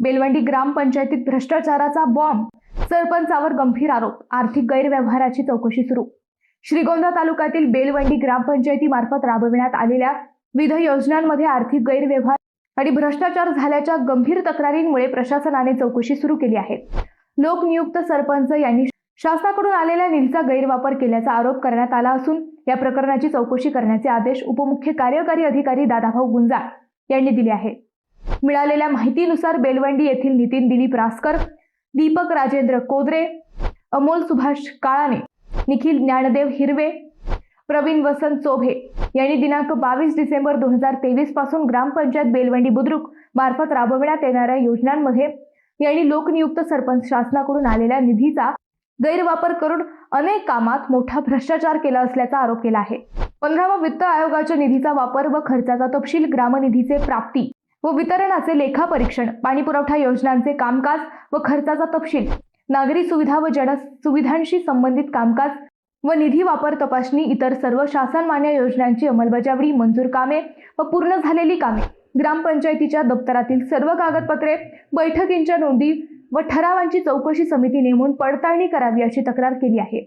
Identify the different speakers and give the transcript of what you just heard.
Speaker 1: बेलवंडी ग्रामपंचायतीत भ्रष्टाचाराचा बॉम्ब, सरपंचावर गंभीर आरोप, आर्थिक गैरव्यवहाराची चौकशी सुरू। श्रीगोंदा तालुक्यातील बेलवंडी ग्रामपंचायतीमार्फत राबविण्यात आलेल्या विविध योजनांमध्ये आर्थिक गैरव्यवहार आणि भ्रष्टाचार झाल्याच्या गंभीर तक्रारींमुळे प्रशासनाने चौकशी सुरू केली आहे। लोकनियुक्त सरपंच यांनी शासनाकडून आलेल्या निधीचा गैरवापर केल्याचा आरोप करण्यात आला असून या प्रकरणाची चौकशी करण्याचे आदेश उपमुख्य कार्यकारी अधिकारी दादाभाऊ गुंजाळ यांनी दिले आहे। मिळालेल्या माहितीनुसार बेलवंडी येथील नितीन दिलीप रासकर, दीपक राजेंद्र कोदरे, अमोल सुभाष काळाने, निखिल ज्ञानदेव हिरवे, प्रवीण वसंत चोभे यांनी दिनांक 22 डिसेंबर 2023 पासून ग्रामपंचायत बेलवंडी बुद्रुक मार्फत राबविण्यात येणाऱ्या योजनांमध्ये यांनी लोकनियुक्त सरपंच शासनाकडून आलेल्या निधीचा गैरवापर करून अनेक कामात मोठा भ्रष्टाचार केला असल्याचा आरोप केला आहे। 15वा वित्त आयोगाच्या निधीचा वापर व खर्चाचा तपशील, ग्रामनिधीचे प्राप्ती व वितरणाचे लेखापरीक्षण, पाणीपुरवठा योजनांचे कामकाज व खर्चाचा तपशील, नागरी सुविधा व जनसुविधांशी संबंधित कामकाज व निधी वापर तपासणी, इतर सर्व शासनमान्य योजनांची अंमलबजावणी, मंजूर कामे व पूर्ण झालेली कामे, ग्रामपंचायतीच्या दप्तरातील सर्व कागदपत्रे, बैठकींच्या नोंदी व ठरावांची चौकशी समिती नेमून पडताळणी करावी अशी तक्रार केली आहे।